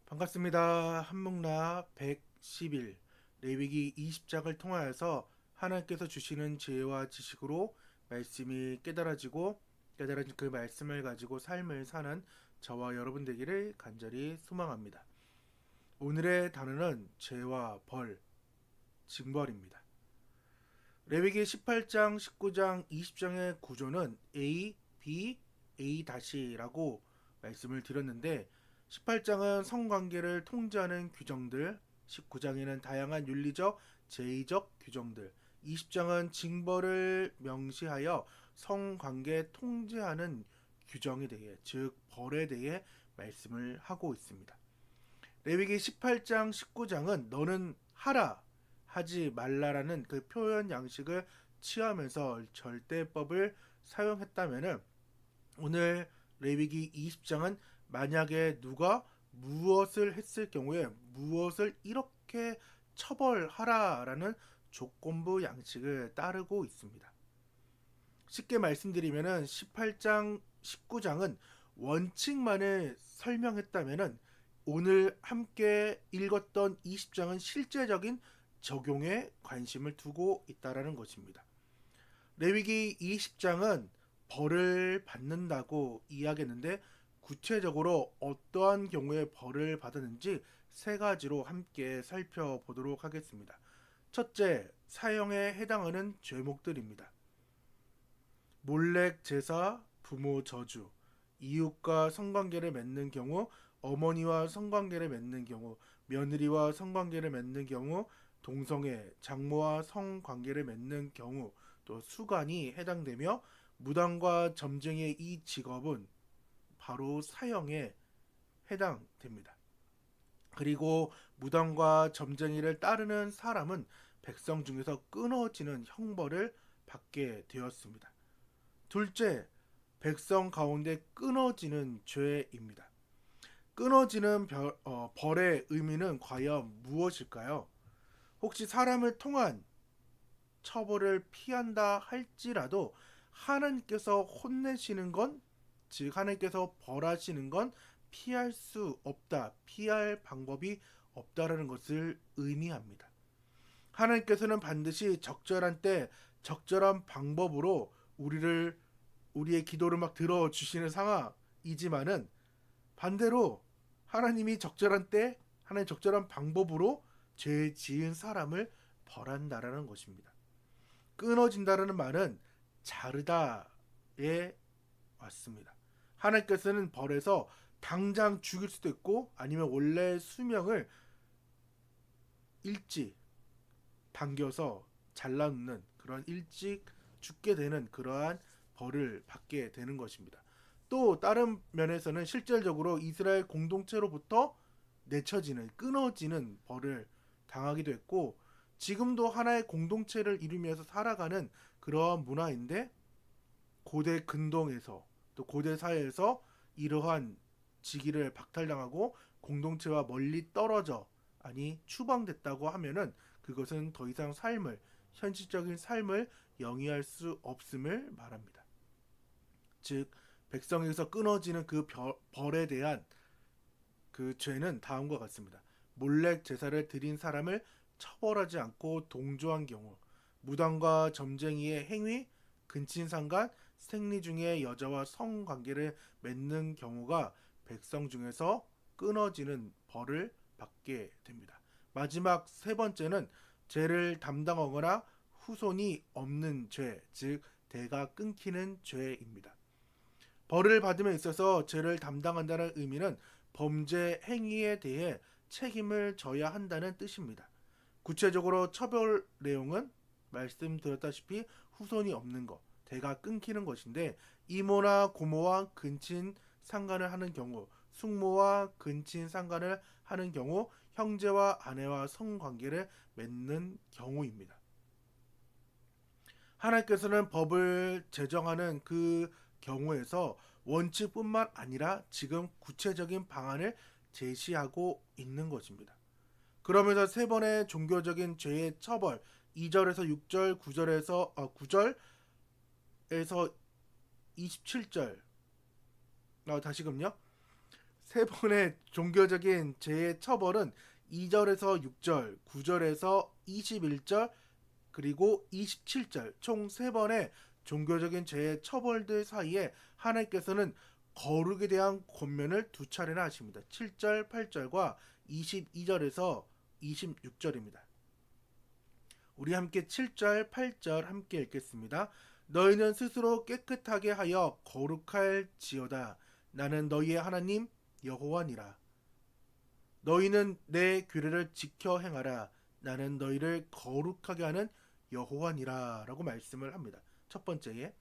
반갑습니다. 한묵나 110일 레위기 20장을 통하여서 하나님께서 주시는 지혜와 지식으로 말씀이 깨달아진 그 말씀을 가지고 삶을 사는 저와 여러분 되기를 간절히 소망합니다. 오늘의 단어는 죄와 벌, 징벌입니다. 레위기 18장, 19장, 20장의 구조는 A, B, A-라고 말씀을 드렸는데 18장은 성관계를 통제하는 규정들, 19장에는 다양한 윤리적, 제의적 규정들, 20장은 징벌을 명시하여 성관계 통제하는 규정에 대해, 즉 벌에 대해 말씀을 하고 있습니다. 레위기 18장, 19장은 너는 하라, 하지 말라라는 그 표현 양식을 취하면서 절대법을 사용했다면은 오늘 레위기 20장은 만약에 누가 무엇을 했을 경우에 무엇을 이렇게 처벌하라라는 조건부 양식을 따르고 있습니다. 쉽게 말씀드리면은 18장, 19장은 원칙만을 설명했다면은 오늘 함께 읽었던 20장은 실제적인 적용에 관심을 두고 있다라는 것입니다. 레위기 20장은 벌을 받는다고 이야기했는데 구체적으로 어떠한 경우에 벌을 받았는지 세 가지로 함께 살펴보도록 하겠습니다. 첫째, 사형에 해당하는 죄목들입니다. 몰렉 제사, 부모 저주, 이웃과 성관계를 맺는 경우, 어머니와 성관계를 맺는 경우, 며느리와 성관계를 맺는 경우, 동성애, 장모와 성관계를 맺는 경우, 또 수간이 해당되며 무당과 점쟁이의 이 직업은 바로 사형에 해당됩니다. 그리고 무당과 점쟁이를 따르는 사람은 백성 중에서 끊어지는 형벌을 받게 되었습니다. 둘째, 백성 가운데 끊어지는 죄입니다. 끊어지는 벌의 의미는 과연 무엇일까요? 혹시 사람을 통한 처벌을 피한다 할지라도 하나님께서 혼내시는 건, 즉 하나님께서 벌하시는 건 피할 수 없다, 피할 방법이 없다라는 것을 의미합니다. 하나님께서는 반드시 적절한 때 적절한 방법으로 우리의 기도를 막 들어주시는 상황이지만은 반대로 하나님이 적절한 때 하나님 적절한 방법으로 죄 지은 사람을 벌한다라는 것입니다. 끊어진다라는 말은 자르다에 왔습니다. 하나님께서는 벌에서 당장 죽일 수도 있고 아니면 원래 수명을 일찍 당겨서 잘라놓는 그런 일찍 죽게 되는 그러한 벌을 받게 되는 것입니다. 또 다른 면에서는 실질적으로 이스라엘 공동체로부터 내쳐지는 끊어지는 벌을 당하기도 했고 지금도 하나의 공동체를 이루면서 살아가는 그러한 문화인데 고대 근동에서 또 고대 사회에서 이러한 직위를 박탈당하고 공동체와 멀리 떨어져 아니 추방됐다고 하면은 그것은 더 이상 현실적인 삶을 영위할 수 없음을 말합니다. 즉 백성에서 끊어지는 그 벌에 대한 그 죄는 다음과 같습니다. 몰렉 제사를 드린 사람을 처벌하지 않고 동조한 경우, 무당과 점쟁이의 행위, 근친상간, 생리 중에 여자와 성관계를 맺는 경우가 백성 중에서 끊어지는 벌을 받게 됩니다. 마지막 세 번째는 죄를 담당하거나 후손이 없는 죄, 즉 대가 끊기는 죄입니다. 벌을 받음에 있어서 죄를 담당한다는 의미는 범죄 행위에 대해 책임을 져야 한다는 뜻입니다. 구체적으로 처벌 내용은 말씀드렸다시피 후손이 없는 것, 대가 끊기는 것인데 이모나 고모와 근친 상간을 하는 경우, 숙모와 근친 상간을 하는 경우, 형제와 아내와 성관계를 맺는 경우입니다. 하나님께서는 법을 제정하는 그 경우에서 원칙뿐만 아니라 지금 구체적인 방안을 제시하고 있는 것입니다. 그러면서 세 번의 종교적인 죄의 처벌 2절에서 6절, 9절에서 27절 다시금요. 세 번의 종교적인 죄의 처벌은 2절에서 6절, 9절에서 21절, 그리고 27절 총 세 번의 종교적인 죄의 처벌들 사이에 하나님께서는 거룩에 대한 권면을 두 차례나 하십니다. 7절, 8절과 22절에서 26절입니다. 우리 함께 7절, 8절 함께 읽겠습니다. 너희는 스스로 깨끗하게 하여 거룩할지어다. 나는 너희의 하나님 여호와니라. 너희는 내 규례를 지켜 행하라. 나는 너희를 거룩하게 하는 여호와니라 라고 말씀을 합니다. 첫 번째에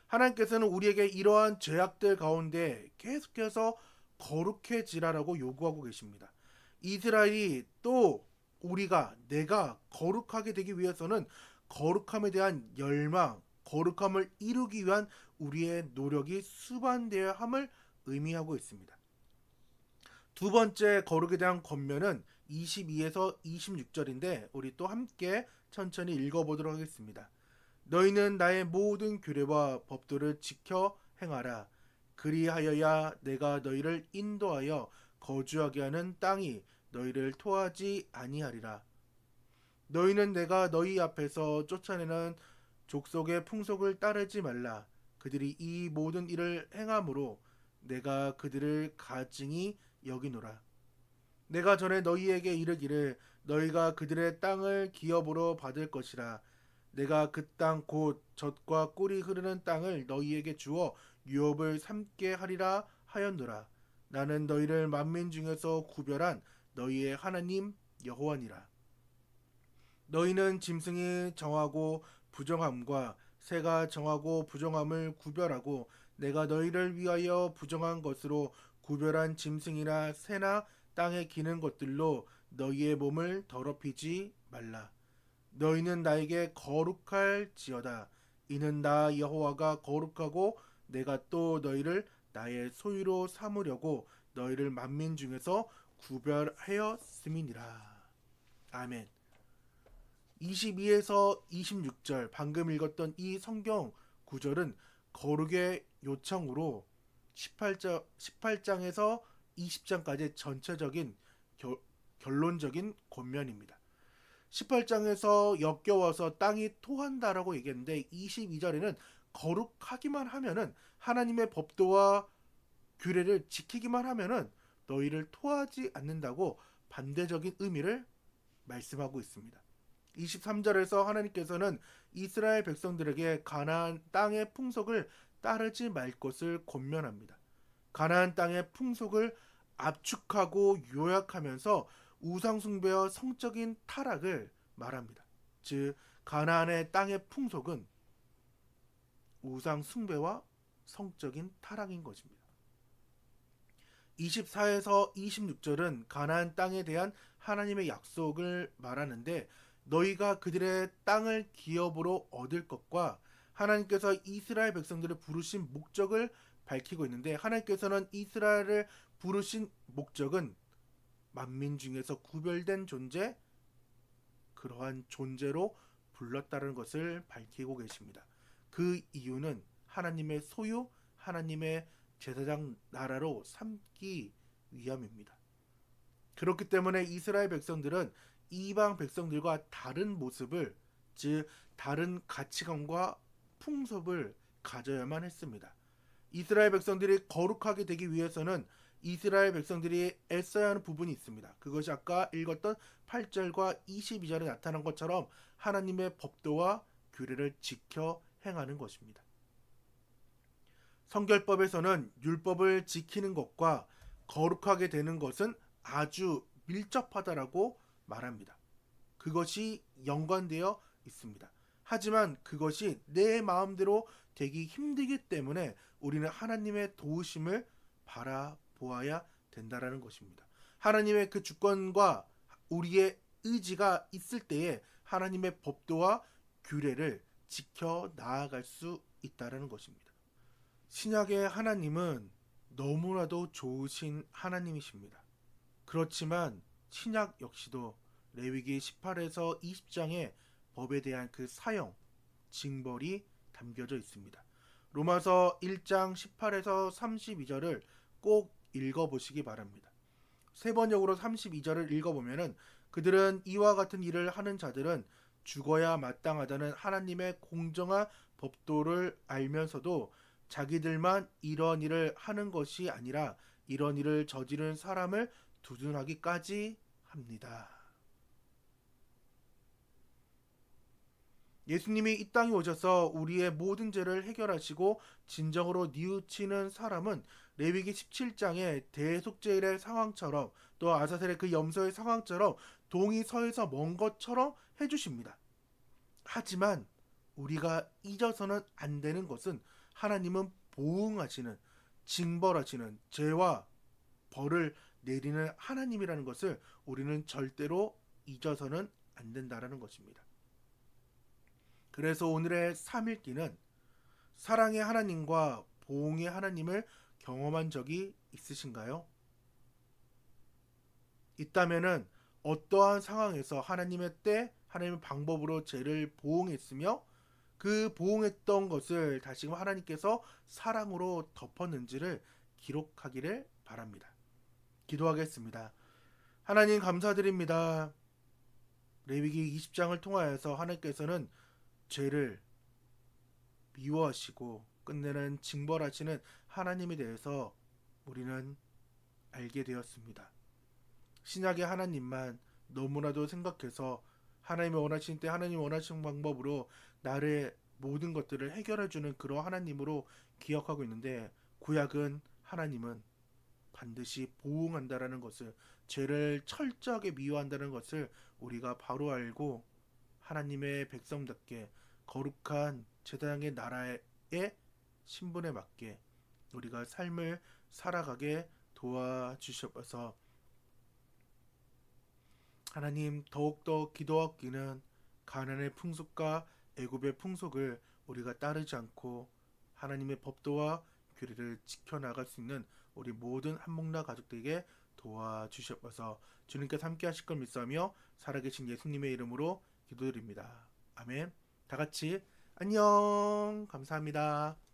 하나님께서는 우리에게 이러한 죄악들 가운데 계속해서 거룩해지라라고 요구하고 계십니다. 이스라엘이 또 내가 거룩하게 되기 위해서는 거룩함에 대한 열망, 거룩함을 이루기 위한 우리의 노력이 수반되어야 함을 의미하고 있습니다. 두 번째 거룩에 대한 권면은 22에서 26절인데 우리 또 함께 천천히 읽어보도록 하겠습니다. 너희는 나의 모든 규례와 법도를 지켜 행하라. 그리하여야 내가 너희를 인도하여 거주하게 하는 땅이 너희를 토하지 아니하리라. 너희는 내가 너희 앞에서 쫓아내는 족속의 풍속을 따르지 말라. 그들이 이 모든 일을 행함으로 내가 그들을 가증히 여기노라. 내가 전에 너희에게 이르기를 너희가 그들의 땅을 기업으로 받을 것이라. 내가 그 땅 곧 젖과 꿀이 흐르는 땅을 너희에게 주어 유업을 삼게 하리라 하였노라. 나는 너희를 만민 중에서 구별한 너희의 하나님 여호와니라. 너희는 짐승이 정하고 부정함과 새가 정하고 부정함을 구별하고 내가 너희를 위하여 부정한 것으로 구별한 짐승이나 새나 땅에 기는 것들로 너희의 몸을 더럽히지 말라. 너희는 나에게 거룩할지어다. 이는 나 여호와가 거룩하고 내가 또 너희를 나의 소유로 삼으려고 너희를 만민 중에서 구별하였음이니라. 아멘. 22에서 26절 방금 읽었던 이 성경 구절은 거룩의 요청으로 18장에서 20장까지 전체적인 결론적인 권면입니다. 18장에서 역겨워서 땅이 토한다라고 얘기했는데 22절에는 거룩하기만 하면은 하나님의 법도와 규례를 지키기만 하면은 너희를 토하지 않는다고 반대적인 의미를 말씀하고 있습니다. 23절에서 하나님께서는 이스라엘 백성들에게 가나안 땅의 풍속을 따르지 말 것을 권면합니다. 가나안 땅의 풍속을 압축하고 요약하면서 우상 숭배와 성적인 타락을 말합니다. 즉 가나안의 땅의 풍속은 우상 숭배와 성적인 타락인 것입니다. 24에서 26절은 가나안 땅에 대한 하나님의 약속을 말하는데 너희가 그들의 땅을 기업으로 얻을 것과 하나님께서 이스라엘 백성들을 부르신 목적을 밝히고 있는데 하나님께서는 이스라엘을 부르신 목적은 만민 중에서 구별된 존재, 그러한 존재로 불렀다는 것을 밝히고 계십니다. 그 이유는 하나님의 소유, 하나님의 제사장 나라로 삼기 위함입니다. 그렇기 때문에 이스라엘 백성들은 이방 백성들과 다른 모습을, 즉 다른 가치관과 풍습을 가져야만 했습니다. 이스라엘 백성들이 거룩하게 되기 위해서는 이스라엘 백성들이 애써야 하는 부분이 있습니다. 그것이 아까 읽었던 8절과 22절에 나타난 것처럼 하나님의 법도와 규례를 지켜 행하는 것입니다. 성결법에서는 율법을 지키는 것과 거룩하게 되는 것은 아주 밀접하다라고 말합니다. 그것이 연관되어 있습니다. 하지만 그것이 내 마음대로 되기 힘들기 때문에 우리는 하나님의 도우심을 바라보아야 된다라는 것입니다. 하나님의 그 주권과 우리의 의지가 있을 때에 하나님의 법도와 규례를 지켜 나아갈 수 있다라는 것입니다. 신약의 하나님은 너무나도 좋으신 하나님이십니다. 그렇지만 신약 역시도 레위기 18에서 20장의 법에 대한 그 사형, 징벌이 담겨져 있습니다. 로마서 1장 18에서 32절을 꼭 읽어보시기 바랍니다. 세 번역으로 32절을 읽어보면은 그들은 이와 같은 일을 하는 자들은 죽어야 마땅하다는 하나님의 공정한 법도를 알면서도 자기들만 이런 일을 하는 것이 아니라 이런 일을 저지른 사람을 두둔하기까지 합니다. 예수님이 이 땅에 오셔서 우리의 모든 죄를 해결하시고 진정으로 뉘우치는 사람은 레위기 17장의 대속죄일의 상황처럼 또 아사셀의 그 염소의 상황처럼 동이 서에서 먼 것처럼 해주십니다. 하지만 우리가 잊어서는 안 되는 것은 하나님은 보응하시는, 징벌하시는, 죄와 벌을 내리는 하나님이라는 것을 우리는 절대로 잊어서는 안 된다라는 것입니다. 그래서 오늘의 3일기는 사랑의 하나님과 보응의 하나님을 경험한 적이 있으신가요? 있다면은 어떠한 상황에서 하나님의 때, 하나님의 방법으로 죄를 보응했으며 그 보응했던 것을 다시금 하나님께서 사랑으로 덮었는지를 기록하기를 바랍니다. 기도하겠습니다. 하나님 감사드립니다. 레위기 20장을 통하여서 하나님께서는 죄를 미워하시고 끝내는 징벌하시는 하나님에 대해서 우리는 알게 되었습니다. 신약의 하나님만 너무나도 생각해서 하나님이 원하시는 때 하나님이 원하시는 방법으로 나를 모든 것들을 해결해주는 그런 하나님으로 기억하고 있는데 구약은 하나님은 반드시 보응한다라는 것을 죄를 철저하게 미워한다는 것을 우리가 바로 알고 하나님의 백성답게 거룩한 제사장의 나라의 신분에 맞게 우리가 삶을 살아가게 도와주셔서 하나님 더욱더 기도하기는 가나안의 풍속과 애굽의 풍속을 우리가 따르지 않고 하나님의 법도와 규례를 지켜나갈 수 있는 우리 모든 한목나 가족들에게 도와주셔서 주님께서 함께 하실 걸 믿사며 살아계신 예수님의 이름으로 기도드립니다. 아멘. 다같이 안녕. 감사합니다.